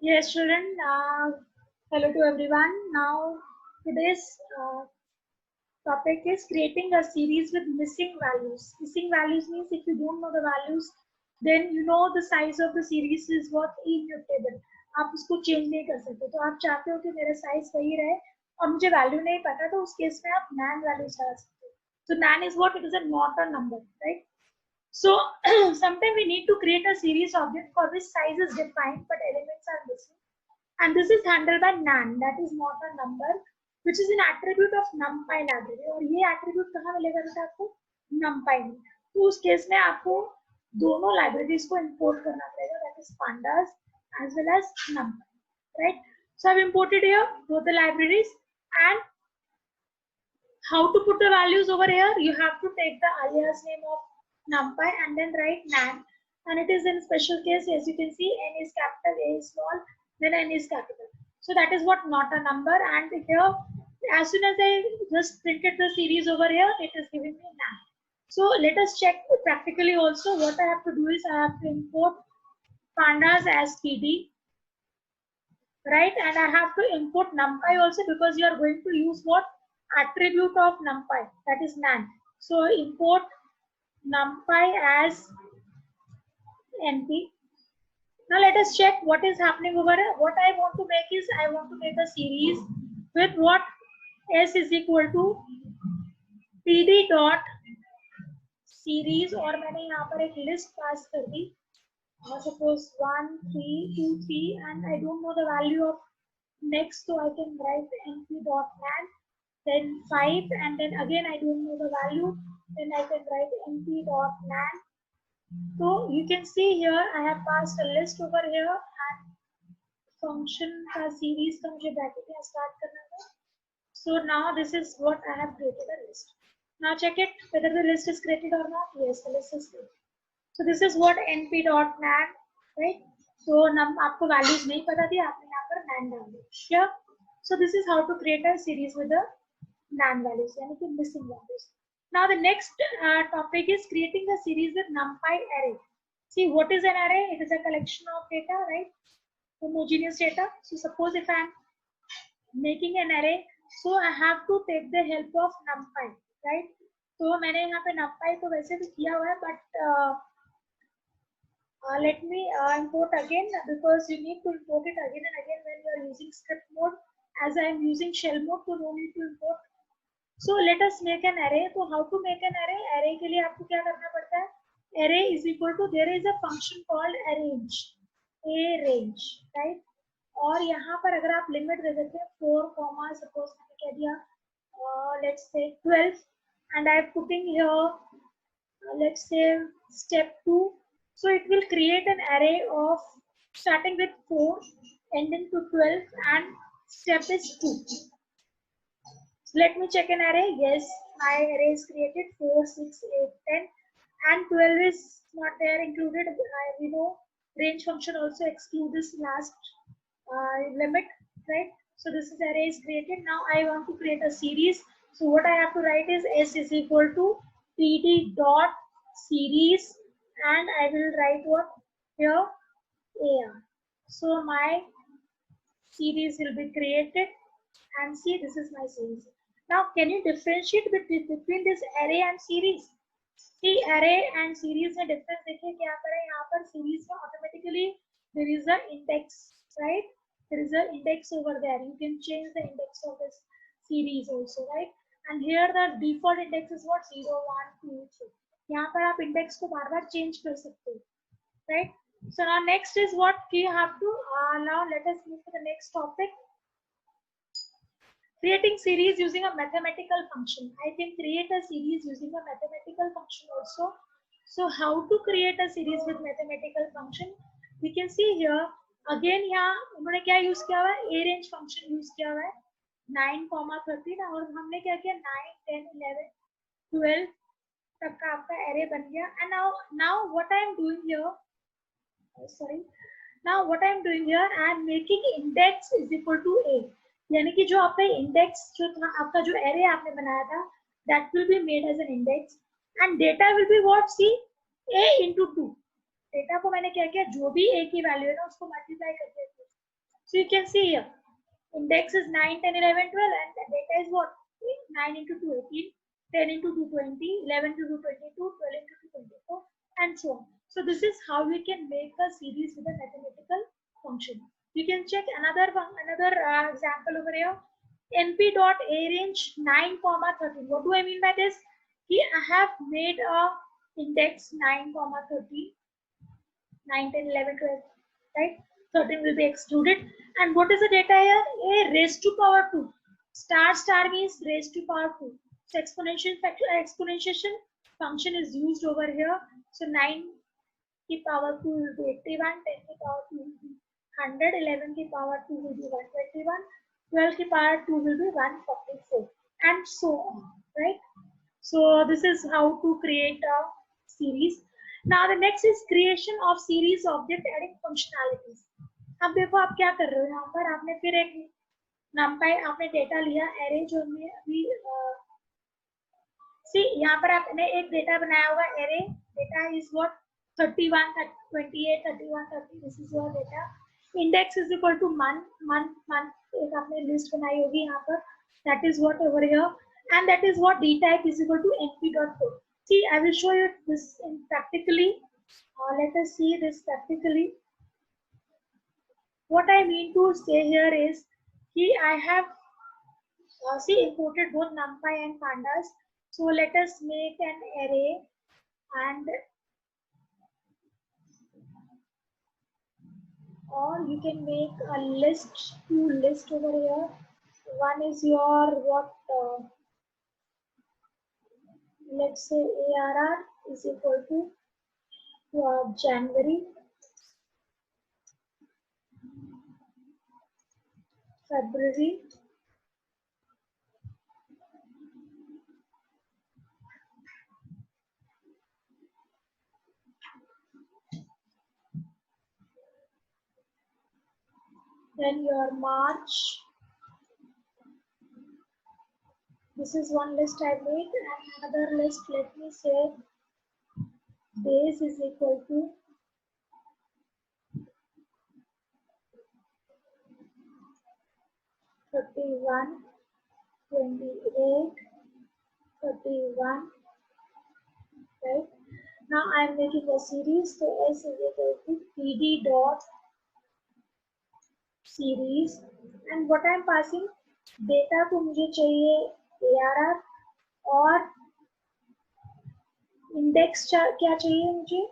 Yes, children. Hello to everyone. Now, today's topic is creating a series with missing values. Missing values means if you don't know the values, then you know the size of the series is what immutable. आप उसको change नहीं कर सकते. तो आप चाहते हो कि मेरा साइज वही रहे और मुझे वैल्यू नहीं पता, तो उस केस में आप nan values डाल सकते हो. So nan is what? It is a not a number, right? So sometimes we need to create a series object for which size is defined but elements are missing. And this is handled by nan, that is not a number, which is an attribute of numpy library. और ये attribute कहाँ मिलेगा बेटा आपको? numpy में. तो उस case में आपको दोनों libraries को import करना पड़ेगा, that is pandas as well as numpy, right? So I've imported here both the libraries, and how to put the values over here? You have to take the alias name of numpy and then write nan, and it is in special case, as you can see, n is capital, a is small, then n is capital. So that is what not a number, and here as soon as I just printed the series over here, it is giving me nan. So let us check practically also. What I have to do is I have to import pandas as pd, right? And I have to import numpy also, because you are going to use what? Attribute of numpy, that is nan. So import numpy as np. Now let us check what is happening over here. What I want to make is, I want to make a series with what? S is equal to pd dot series, और मैंने यहाँ पर एक list pass कर दी. Suppose 1, 3, 2, 3, and I don't know the value of next, so I can write np dot nan, then 5, and then again I don't know the value, then I can write np dot nan. So you can see here I have passed a list over here, and function का series का मुझे bracket में start करना है. So now this is what I have created a list. Now check it whether the list is created or not. Yes, the list is created. So this is what np dot nan, right? So आपको values नहीं पता थी, आपने यहाँ पर nan डाल दिया. Sure. So this is how to create a series with the nan values, यानी कि missing values. Now the next topic is creating a series with numpy array. See, what is an array? It is a collection of data, right? Homogeneous data. So suppose if I am making an array, so I have to take the help of numpy, right? तो मैंने यहाँ पे numpy तो वैसे भी किया हुआ है, but let me import again, because you need to import it again and again when you are using script mode. As I am using shell mode, so no need to import. So let us make an array. So how to make an array? Array के लिए आपको क्या करना पड़ता है? Array is equal to, there is a function called arrange, arrange, right? और यहाँ पर अगर आप लिमिट दे देते हैं 4, suppose मैंने कह दिया let's say 12, and I am putting here let's say step 2. So it will create an array of starting with 4, ending to 12, and step is 2. Let me check an array. Yes, my array is created. 4, 6, 8, 10, and 12 is not there included. We know range function also exclude this last limit, right? So this is array is created. Now I want to create a series. So what I have to write is s is equal to pd dot series, and I will write what here? AR. So my series will be created, and see, this is my series. Now can you differentiate between this array and series? See, array and series में difference देखिए क्या करें. यहाँ पर series में automatically there is a index, right? There is an index over there. You can change the index of this series also, right? And here the default index is what? 0, 1, 2, 3. यहाँ पर आप index को बार-बार change कर सकते हो, right? So now next is what you have to now let us move to the next topic. Creating series using a mathematical function. I can create a series using a mathematical function also. So how to create a series with mathematical function? We can see here again यहाँ उन्होंने क्या use किया हुआ है? arrange function use किया हुआ है 9, 13, और हमने क्या किया 9, 10, 11, 12 तक का आपका array बन गया. And now what I am doing here? Now what I am doing here? I am making index is equal to a. यानी कि जो आपका इंडेक्स जो था, आपका जो एरे आपने बनाया था, that will be made as an index, and data will be what? See, a into 2. Data को मैंने क्या किया, जो भी a की वैल्यू है ना उसको मल्टीप्लाई करके So you can see here, index is 9, 10, 11, 12, and the data is what? 9 into 2, 18, 10 into 2, 20, 11 into 2, 22, 12 into 2, 24, and so on. So this is how we can make a series with a mathematical function. You can check another example over here. np dot arrange 9 comma 13. What do I mean by this? Here I have made a index 9 comma 13, 9, 10, 11, 12, right? 13 will be excluded. And what is the data here? A raised to power 2. Star means raised to power 2. So exponentiation function is used over here. So 9 की power 2 will be 81, 10 की power 2 will be 100, 11 की power 2 will be 121, 12 की power 2 will be 144, and so on, right? So this is how to create a series. Now the next is creation of series object adding functionalities. अब देखो आप क्या कर रहे हो, यहाँ पर आपने फिर एक numpy आपने डेटा लिया array जो हमने अभी सी यहाँ पर आपने एक डेटा बनाया होगा array data is what 31 28 31 30 this is your data. Index is equal to month एक आपने list बनाई होगी यहाँ पर, that is what over here, and that is what d type is equal to np.float. See, I will show you this in practically. Let us see this practically. What I mean to say here is I have imported both numpy and pandas. So let us make an array, and or you can make a list, two lists over here. One is your what? Let's say ARR is equal to your January, February, then your March. This is one list I made, and another list, let me say days is equal to 31, 28, 31, right? Now I am making a series, so S is equal to PD dot series, and what I am passing data को मुझे चाहिए ARR और index क्या चाहिए मुझे,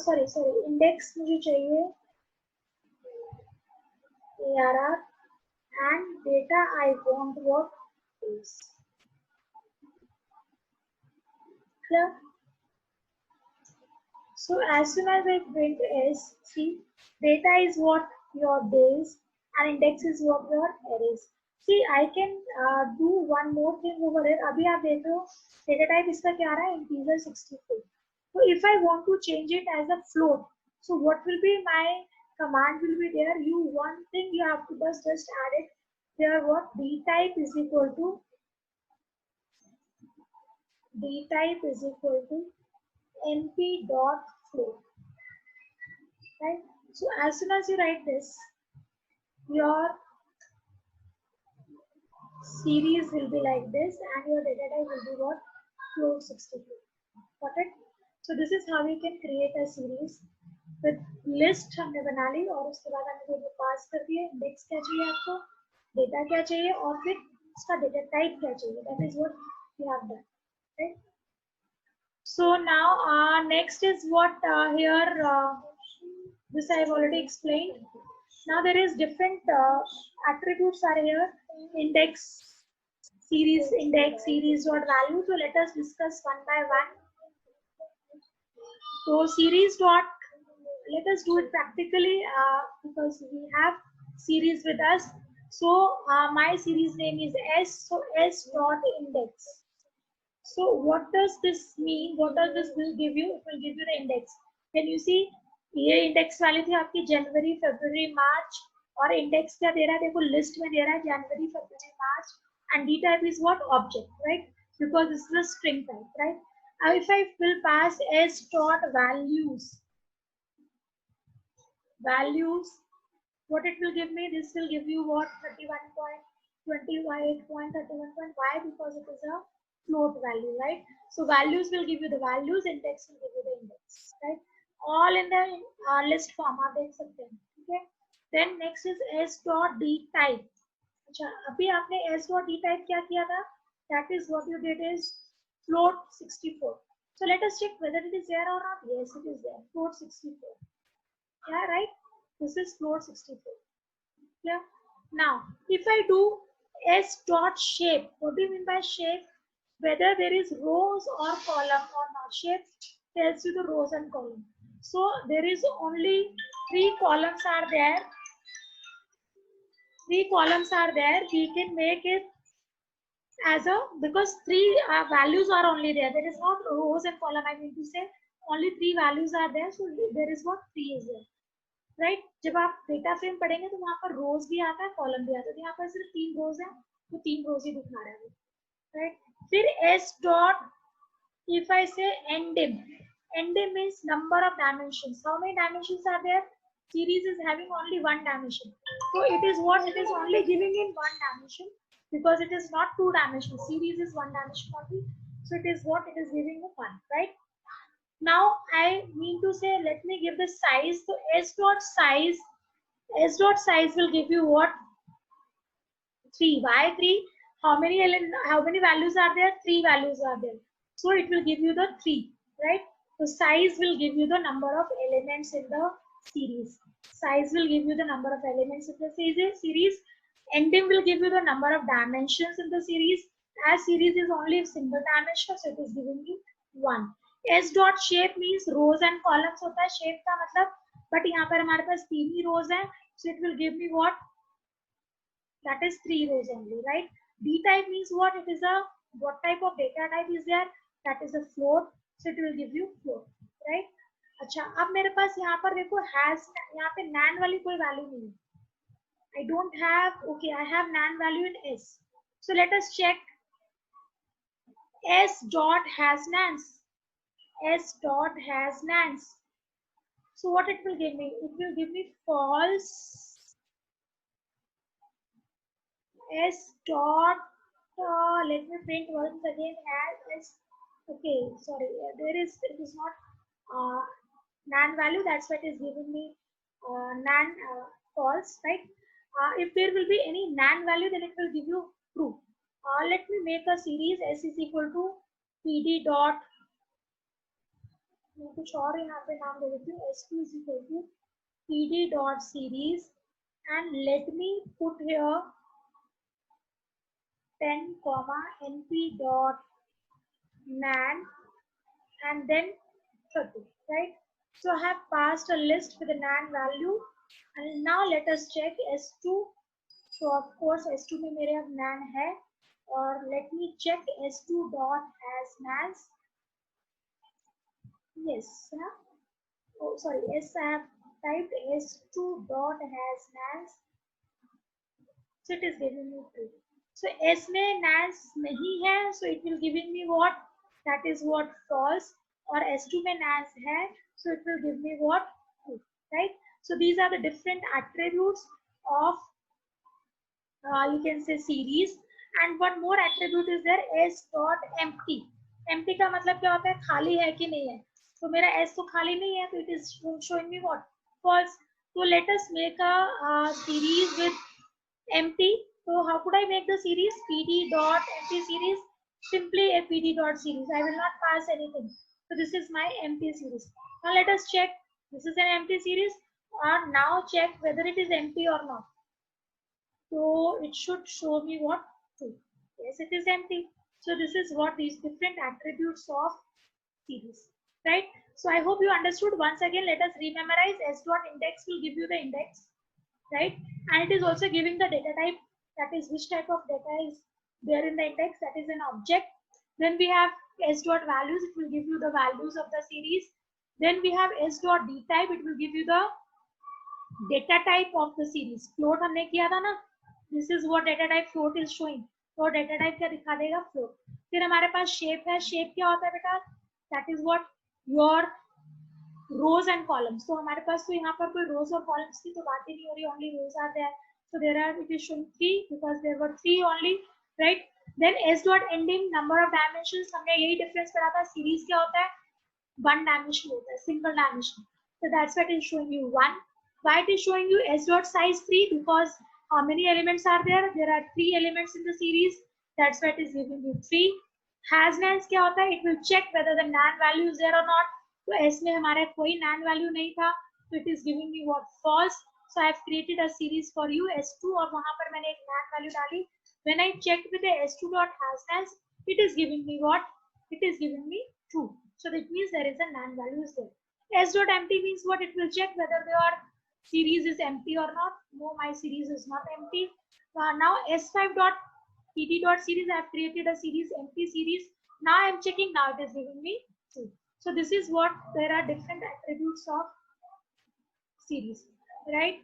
sorry index मुझे चाहिए ARR and data I want what is clear. So as soon as I print S, see, data is what your days and index is what your arrays. See, I can do one more thing over here. अभी आप देख रहे हो data type इसका क्या आ रहा है, integer 64. So if I want to change it as a float, so what will be my command will be there. You one thing you have to just add it there. What d type is equal to np dot float, right? So as soon as you write this, your series will be like this, and your data type will be what? Float 64. Got it? So this is how you can create a series with list हमने बना ली, और उसके बाद हमने जो पास कर दिए, index क्या चाहिए आपको, डेटा क्या चाहिए, और फिर उसका डेटा टाइप क्या चाहिए. That is what you have done, right? So now next is what here this I have already explained. Now there is different attributes are here. Index, series dot value. So let us discuss one by one. So series dot, let us do it practically because we have series with us. So my series name is S. So S dot index. So what does this mean? What does this will give you? It will give you the index. Can you see? ये index वाली थी आपकी जनवरी, February, मार्च, और index क्या दे रहा है, देखो list में दे रहा है January, February, March, and D type is what, object, right, because this is a string type, right. Now if I will pass s dot values, what it will give me? This will give you what? 31.28.31. Why? Because it is a float value, right? So values will give you the values, index will give you the index, right? All in the list form आप देख सकते हैं, ठीक है? Then next is s dot d type. अच्छा, अभी आपने s dot d type क्या किया था? That is what you did is float 64. So let us check whether it is there or not. Yes, it is there. Float 64. Yeah, right? This is float 64. Yeah. Now, if I do s dot shape, what do you mean by shape? Whether there is rows or column or not. Shape tells you the rows and column. So there is only 3 columns are there. 3 columns are there. We can make it as a, because 3 values are only there. There is not rows and column. I mean to say only 3 values are there. So there is what 3 is there. Right जब आप data frame पढ़ेंगे तो वहां पर रोज भी आता है column भी आता है, तो यहाँ पर सिर्फ 3 रोज है तो 3 रोज ही दिखा रहा है, राइट? फिर s dot, if I say ndim, ndim means number of dimensions. How many dimensions are there? Series is having only 1 dimension, so it is what? It is only giving in 1 dimension because it is not 2 dimension. Series is 1 dimension only, so it is what? It is giving a 1, right? Now I mean to say, let me give the size. So s dot size will give you what? 3. Why 3? How many values are there? 3 values are there. So it will give you the 3, right? So size will give you the number of elements in the series. Size will give you the number of elements in the series. Ndim will give you the number of dimensions in the series. As series is only single dimension, so it is giving you 1. S dot shape means rows and columns होता है shape का मतलब, but यहाँ पर हमारे पास 3 ही rows हैं, so it will give me what? That is 3 rows only, right? D type means what? It is a, what type of data type is there? That is a float, so it will give you float, right? अच्छा, अब मेरे पास यहाँ पर देखो has, यहाँ पे nan वाली कोई value नहीं है. I don't have, okay, I have nan value in s. So let us check s dot has nans. S dot has nans. So what it will give me? It will give me false. S dot, let me print once again as, okay, sorry, it is not nan value, that's why it is giving me nan false, right? If there will be any nan value, then it will give you true. Let me make a series s is equal to pd dot, मैं कुछ और यहाँ पे नाम दे देती हूँ, s2 is equal to pd dot series, and let me put here 10 comma np dot nan and then 30, right? So I have passed a list with the nan value, and now let us check s2. So of course s2 में मेरे अब nan है, और let me check s2 dot has nans. Yes, oh sorry, s I have typed s2 dot has nans, so it is giving me 2. So s में nans नहीं है, so it will giving me what? That is what? False. और s2 में nans है, so it will give me what? 2, right? So these are the different attributes of you can say series. And one more attribute is there, s dot empty. empty का मतलब क्या होता है? खाली है कि नहीं है. तो मेरा s तो खाली नहीं है, तो it is showing me what? False. So let us make a series with empty. So how could I make the series? pd dot empty series. Simply a pd dot series. I will not pass anything. So this is my empty series. Now let us check. This is an empty series. And now check whether it is empty or not. So it should show me what? 2. Yes, it is empty. So this is what these different attributes of series, right? So I hope you understood. Once again, let us rememorize. S dot index will give you the index, right? And it is also giving the data type, that is which type of data is there in the index, that is an object. Then we have s dot values, it will give you the values of the series. Then we have s dot d type, it will give you the data type of the series. Float हमने किया था ना, this is what data type float is showing. तो data type क्या दिखा देगा? Float. फिर हमारे पास shape है. shape क्या होता है बेटा? That is what your rows and columns. तो हमारे पास तो यहाँ पर कोई rows और columns की तो बात ही नहीं हो रही, only rows are there. So there are, it is showing 3 because there were 3 only, right? Then s dot ending number of dimensions, हमने यही difference पढ़ा था. Series क्या होता है? One dimension होता है, single dimension. So that's why it is showing you 1. Why it is showing you s dot size 3? Because how many elements are there? There are 3 elements in the series. That's why it is giving you 3. Has nans क्या होता है? It will check whether the nan value is there or not. तो s में हमारा कोई nan value नहीं था, so it is giving me what? False. So I have created a series for you s2 और वहां पर मैंने एक nan value डाली. When I checked with the s2 dot has nans, it is giving me what? It is giving me true. So that means there is a nan value is there. S dot empty means what? It will check whether your series is empty or not. No, my series is not empty. Now s5 dot pt dot series, I have created a series, empty series. Now I am checking, now it is giving me true. So this is what, there are different attributes of series, right?